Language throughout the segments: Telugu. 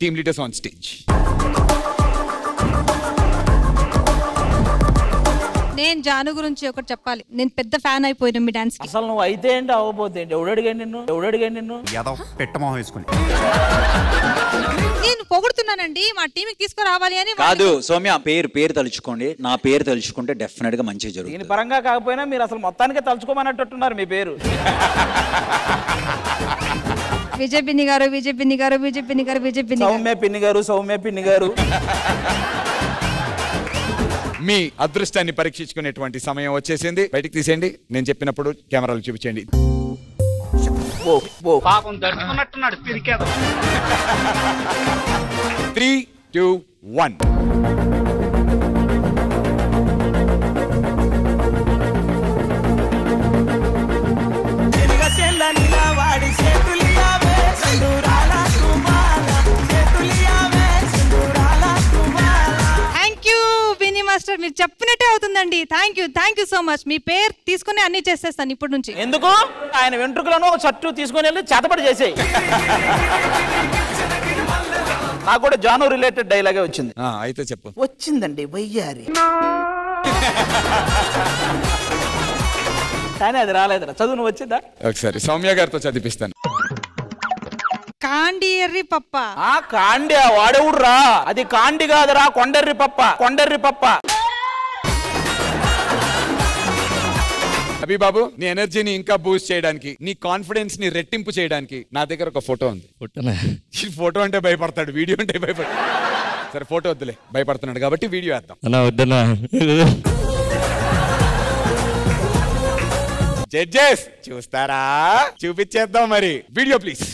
team leaders on stage. నేను జాను గురించి ఒకటి చెప్పాలి. నేను పెద్ద ఫ్యాన్ అయిపోయినా మీ డాన్స్ కి. అసలు నువ్వు అయితే ఏంటి అవ్వబోతే ఏంటి? ఎవడు అడిగాడు నిన్ను ఏదో పెట్టమోహం వేసుకుని. నేను పొగుడుతున్నానండి, మా టీమ్ కి తీసుకురావాలి అని. కాదు సౌమ్య, పేరు తలుచుకోండి. నా పేరు తలుచుకుంటే డెఫినెట్ గా మంచి జరుగుతుంది. దీని పరంగా కాకపోయినా మీరు అసలు మొత్తానికే తలుచుకోమన్నట్టున్నారు మీ పేరు. విజయ్ పిన్ని గారు. సౌమ్య పిన్ని గారు మీ అదృష్టాన్ని పరీక్షించుకునేటువంటి సమయం వచ్చేసింది. బయటికి తీసేయండి. నేను చెప్పినప్పుడు కెమెరాలు చూపించండి. పాపం దర్శకున్నట్టున్నాడు. 3, 2, 1. మాస్టర్ మీరు చెప్పినట్టే అవుతుందండి. Thank you so much. మీ పేరు తీసుకుని అన్ని చేసేస్తాను ఇప్పటి నుంచి. ఎందుకు? ఆయన వెంట్రుకలను ఒక షర్టు తీసుకుని వెళ్ళి చేతపడి చేసేయి. నాకు కూడా జాను రిలేటెడ్ డైలాగే వచ్చింది. అయితే చెప్పు. వచ్చిందండి వయ్యారి, కానీ అది రాలేదురా. చదువు నువ్వు వచ్చిందా? ఒకసారి సౌమ్య గారితో చదివిస్తాను. కాండి ఎర్రి పప్ప. కాండి వాడేవుడ్రా? అది కాండి కాదురా, కొండెర్రి పప్ప. అభి బాబు, నీ ఎనర్జీని ఇంకా బూస్ట్ చేయడానికి, నీ కాన్ఫిడెన్స్ ని రెట్టింపు చేయడానికి నా దగ్గర ఒక ఫోటో ఉంది. ఈ ఫోటో అంటే భయపడతాడు, వీడియో అంటే భయపడతాడు. సరే ఫోటో వద్దులే, భయపడుతున్నాడు కాబట్టి వీడియో వేద్దాం. జడ్జెస్ చూస్తారా? చూపించేద్దాం మరి. Video please.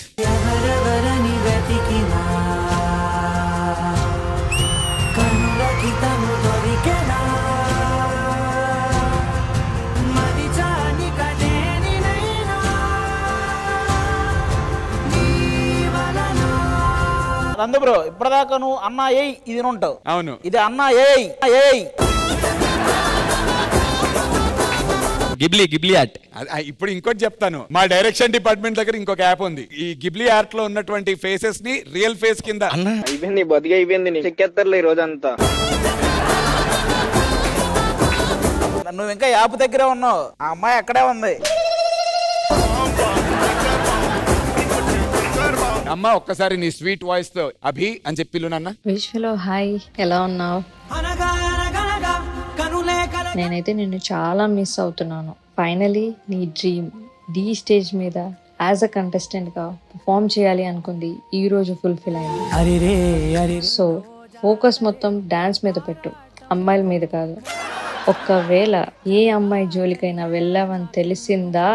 నందు బ్రో, ఇప్పటిదాకా నువ్వు అన్నా ఏయ్ ఇది ఉంటావు. అవును, ఇది అన్నా ఏయ్ గిబ్లీ ఆర్ట్. ఇప్పుడు ఇంకోటి చెప్తాను. మా డైరెక్షన్ డిపార్ట్మెంట్ దగ్గర ఇంకొక యాప్ ఉంది. ఈ గిబ్లీ ఆర్ట్ లో ఉన్నటువంటి ఫేసెస్ ని రియల్ ఫేస్ కింద అయిపోయింది చెక్కేస్తారులే ఈ రోజంతా. నువ్వు ఇంకా యాప్ దగ్గరే ఉన్నావు. ఆ అమ్మాయి అక్కడే ఉంది. అమ్మ ఒక్కసారి నీ స్వీట్ వాయిస్ తో అభి అని చెప్పిల్లు నాన్న. విశ్వలో హాయ్, ఎలా ఉన్నావు? నేనైతే నిన్ను చాలా మిస్ అవుతున్నాను. ఫైనలీ నీ డ్రీమ్ డి స్టేజ్ మీద యాజ్ అ కంటెస్టెంట్ గా పర్ఫామ్ చేయాలి అనుకుంది ఈ రోజు ఫుల్ఫిల్ అయింది. సో ఫోకస్ మొత్తం డాన్స్ మీద పెట్టు, అమ్మాయిల మీద కాదు. ఒక్కవేళ ఏ అమ్మాయి జోలికైనా వెళ్ళావని తెలిసిందా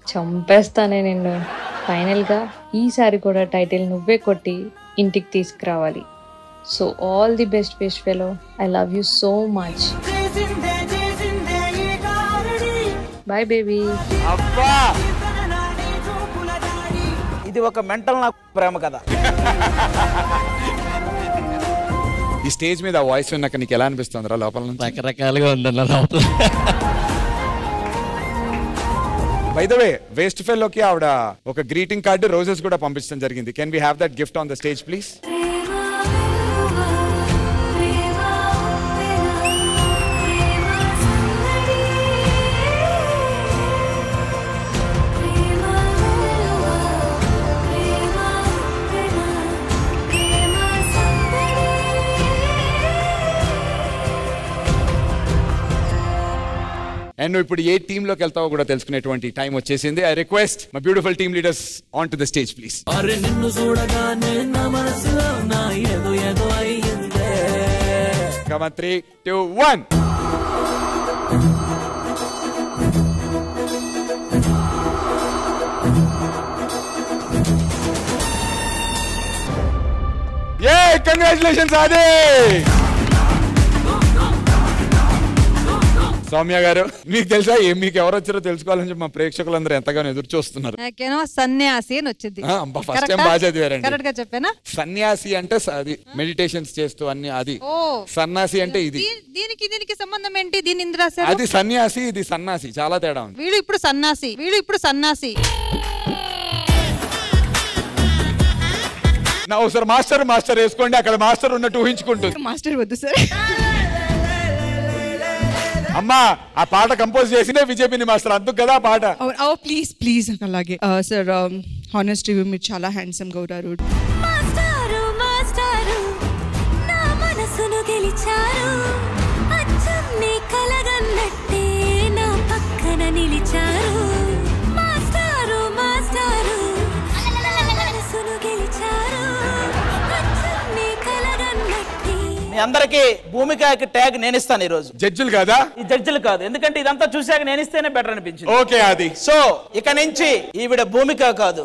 చంపేస్తానే నిన్ను. ఫైనల్ గా ఈసారి కూడా టైటిల్ నువ్వే కొట్టి ఇంటికి తీసుకురావాలి. So all the best fish fellow. I love you so much. Bye baby. అబ్బా, ఇది ఒక మెంటల్ నాకు ప్రేమ కదా. ఈ స్టేజ్ మీద వాయిస్ విన్నాక నీకు ఎలా అనిపిస్తుంది రా లోపల నుంచి? రకరకాలుగా ఉందన్న లోపల. బై ద వే, వేస్ట్ ఫెలోకి ఆవిడ ఒక గ్రీటింగ్ కార్డు, రోజెస్ కూడా పంపించడం జరిగింది. Can we have that gift on the stage please? And ఇప్పుడు ఏ టీమ్ లోకి వెళ్తావో కూడా తెలుసుకునేటువంటి టైం వచ్చేసింది. I request my beautiful team leaders on to the stage please. Come on, 3, 2, 1. Yay! Congratulations, Adi! Soumya garu, మీకు తెలుసా మీకు ఎవరు వచ్చారో తెలుసుకోవాలని చెప్పి మా ప్రేక్షకులందరూ ఎంతగానో ఎదురు చూస్తున్నారు. నాకేమో సన్యాసి అని వచ్చింది. ఫస్ట్ టైం బాగా చదివారండి. కరెక్ట్ గా చెప్పానా? సన్యాసి అంటే అది మెడిటేషన్స్ చేస్తూ అన్ని, అది సన్నాసి అంటే ఇది. దీనికి సంబంధం ఏంటి? దీని ఇంద్రాస అది సన్యాసి, ఇది సన్నాసి, చాలా తేడా ఉంది. వీళ్ళు ఇప్పుడు సన్నాసి. నా ఒకసారి మాస్టర్ వేసుకోండి, అక్కడ మాస్టర్ ఉన్నట్టు ఊహించుకుంటుంది. మాస్టర్ వద్దు సార్. అమ్మా ఆ పాట కంపోజ్ చేసిందే విజయపిని మాస్టర్, అందుకు కదా ఆ పాట. ప్లీజ్ అలాగే సార్. హానెస్ట్ రివ్యూ, మీరు చాలా హ్యాండ్సమ్ గా ఉన్నారు. మీ అందరికి భూమికకి ట్యాగ్ నేను ఇస్తాను ఈ రోజు. జడ్జిలు కాదా? ఈ జడ్జిలు కాదు, ఎందుకంటే ఇదంతా చూసాక నేను ఇస్తేనే బెటర్ అనిపించింది. ఓకే అది. సో ఇక నుంచి ఈవిడ భూమిక కాదు,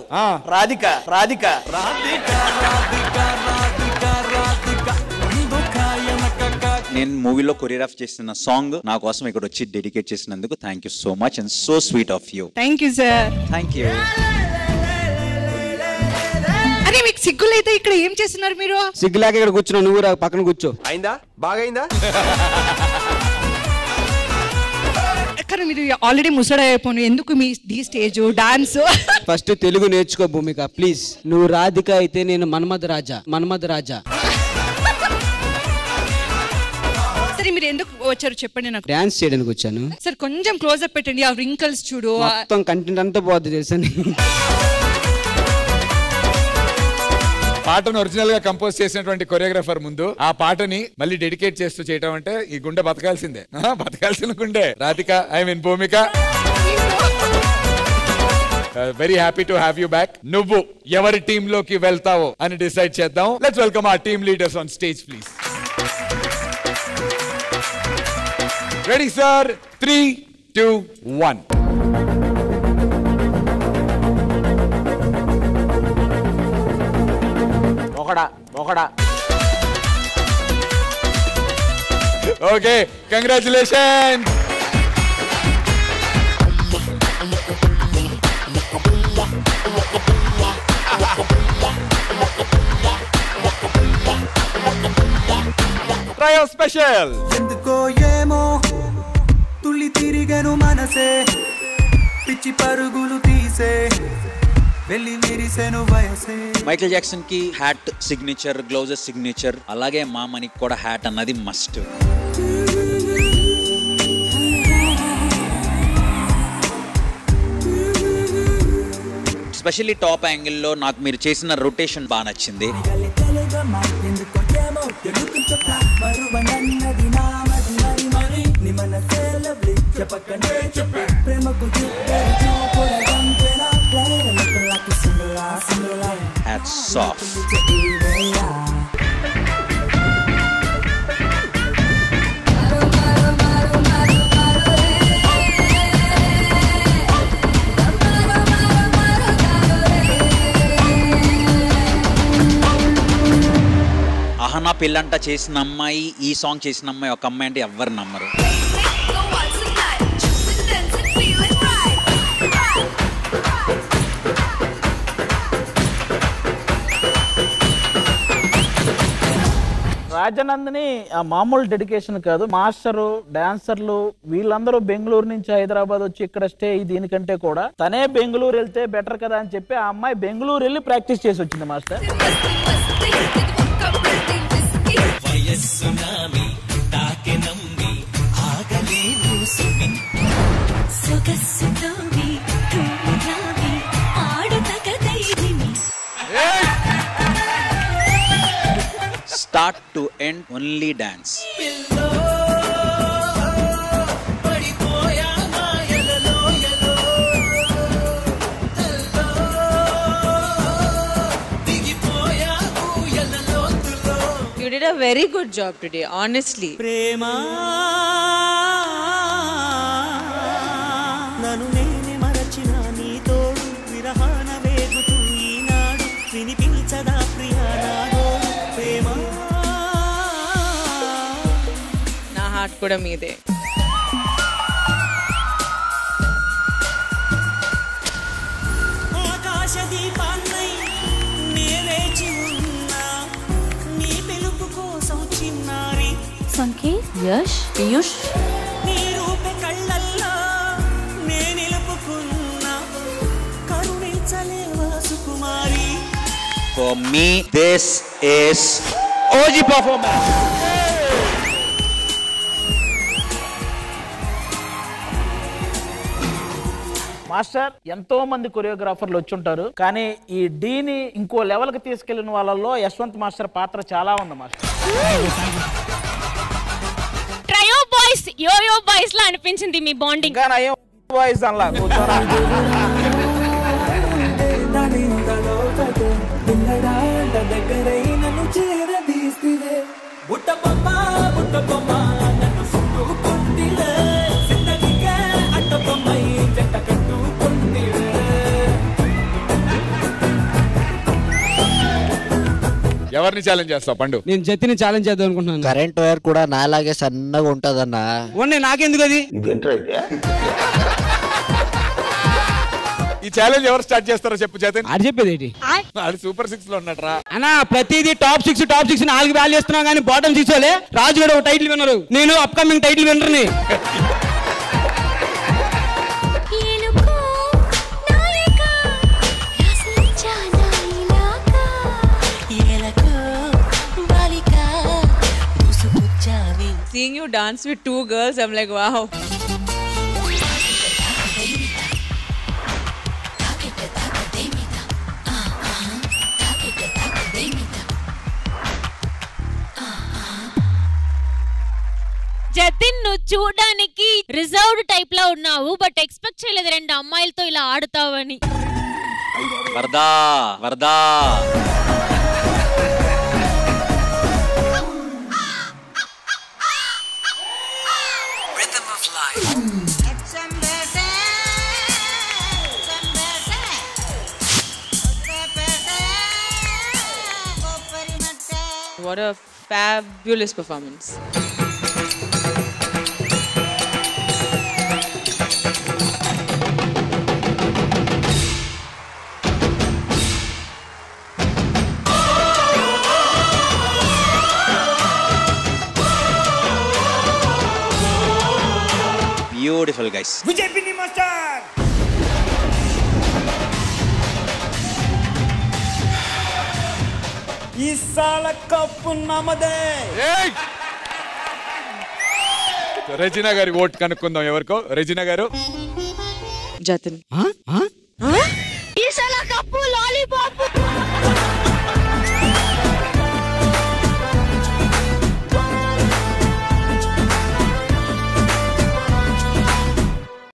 రాధిక. రాధిక నేను మూవీలో కొరియోగ్రాఫ్ చేసిన సాంగ్ నా కోసం ఇక్కడ వచ్చి డెడికేట్ చేసినందుకు thank you so much and so sweet of you. Thank you sir. Thank you. అరే మీకు సిగ్గులైతే ఇక్కడ ఏం చేస్తున్నారు మీరు? సిగ్గులాగా ఇక్కడ కూర్చున్నావు, నువ్వు పక్కన కూర్చో. అయిందా? బాగా అయిందా? కానీ మీరు ఆల్రెడీ ముసడైపోను, ఎందుకు మీ ఈ స్టేజ్ డాన్స్? ఫస్ట్ తెలుగు నేర్చుకో భూమిక ప్లీజ్. నువ్వు రాధిక అయితే నేను మన్మథ రాజా. సరే మీరు ఎందుకు వచ్చారు చెప్పండి నాకు. డాన్స్ చేయడానికి వచ్చాను సార్. కొంచెం క్లోజ్ అప్ పెట్టండి, ఆ రింకల్స్ చూడు. మొత్తం కంటెంట్ అంతా పోద్ది తెలుసా. పాటను ఒరిజినల్ గా కంపోజ్ చేసినటువంటి కొరియోగ్రాఫర్ ముందు ఆ పాటని మళ్ళీ డెడికేట్ చేస్తూ చేయటం అంటే ఈ గుండె బతకాల్సిందే. బతకాల్సిన గుండె Radhika, I mean Bhumika. Very happy to have you back. నువ్వు ఎవరి టీమ్ లోకి వెళ్తావో అని డిసైడ్ చేద్దాం. Let's welcome our team leaders on stage please. Ready sir? 3, 2, 1. ఒకడా. Okay, congratulation. Trio special. ఎందుకో ఏమో తుల్లి తిరిగెను మనసే, పిచ్చి పరుగులు తీసే వెళ్ళి విరిసెను వయసే. మైకేల్ జాక్సన్ కి హ్యాట్ సిగ్నేచర్, గ్లౌజెస్ సిగ్నేచర్, అలాగే మా మనకి కూడా హ్యాట్ అన్నది మస్ట్. స్పెషల్లీ టాప్ యాంగిల్లో నాకు మీరు చేసిన రొటేషన్ బాగా నచ్చింది. Hats off. అహనా పెళ్ళంట చేసిన అమ్మాయి, ఈ సాంగ్ చేసిన అమ్మాయి ఒక అమ్మాయి అంటే ఎవ్వరు నమ్మరు. రాజనందిని మామూలు డెడికేషన్ కాదు. మాస్టరు, డాన్సర్లు వీళ్ళందరూ బెంగళూరు నుంచి హైదరాబాద్ వచ్చి ఇక్కడ స్టే. దీనికంటే కూడా తనే బెంగళూరు వెళ్తే బెటర్ కదా అని చెప్పి ఆ అమ్మాయి బెంగళూరు వెళ్ళి ప్రాక్టీస్ చేసి వచ్చింది master. Start to end only dance. You did a very good job today, honestly. ప్రేమా నన్ను నేనే మరచిన నీ తోడు విరహాన వేగుతూ ఈనాడు వినిపించదా ప్రియా నాడు. ప్రేమా నా హార్ట్ కూడా మీదే. ఆకాశ దీపాన్నై నే వేచి ఉన్నా నీ పిలుపు కోసం చిన్నారి. సంకేత్, యష్, పీయూష్. నీ రూపే కళ్ళల్లో నే నిలుపుకున్నా కరుణించలేవా సుకుమారి. For me, this is OG performance. Master ఎంతో మంది కొరియోగ్రాఫర్లు వచ్చుంటారు, కానీ ఈ డీని ఇంకో లెవెల్ కి తీసుకెళ్లిన వాళ్ళలో యశ్వంత్ మాస్టర్ పాత్ర చాలా ఉంది master. Trio boys yo yo boys లా అనిపించింది మీ బాండింగ్. బాయ్స్ అలా కూర్చోరా. ఎవరిని ఛాలెంజ్ చేస్తావు పండు? నేను జతిని ఛాలెంజ్ చేద్దాం అనుకుంటున్నాను. కరెంట్ వైర్ కూడా నాలాగే సన్నగా ఉంటదన్నా. నాకెందుకు అది? ఈ ఛాలెంజ్ ఎవరు స్టార్ట్ చేస్తారో చెప్పు జతిన్. అది చెప్పేది ఏంటి? అది సూపర్ 6 లో ఉన్నట్రా అన్నా. ప్రతిదీ టాప్ 6 4 వాల్యూ ఇస్తున్నాం కానీ బాటమ్ 6 వాళ్ళే. రాజు కూడా ఒక టైటిల్ విన్నరు, నేను అప్కమింగ్ టైటిల్ విన్నర్ని. Seeing you dance with 2 girls, I'm like, wow. Jatin, నువ్వు చూడడానికి రిజర్వ్డ్ టైప్ లో ఉన్నావు, బట్ ఎక్స్పెక్ట్ చేయలేదు 2 అమ్మాయిలతో ఇలా ఆడుతావని. వరదా వరదా. What a fabulous performance. Beautiful guys. Vijay Pinni Master. ఈ సాల కప్పు నమదే. రెజినా గారి ఓట్ కనుక్కుందాం. ఎవరికో రెజినా గారు. Jatin.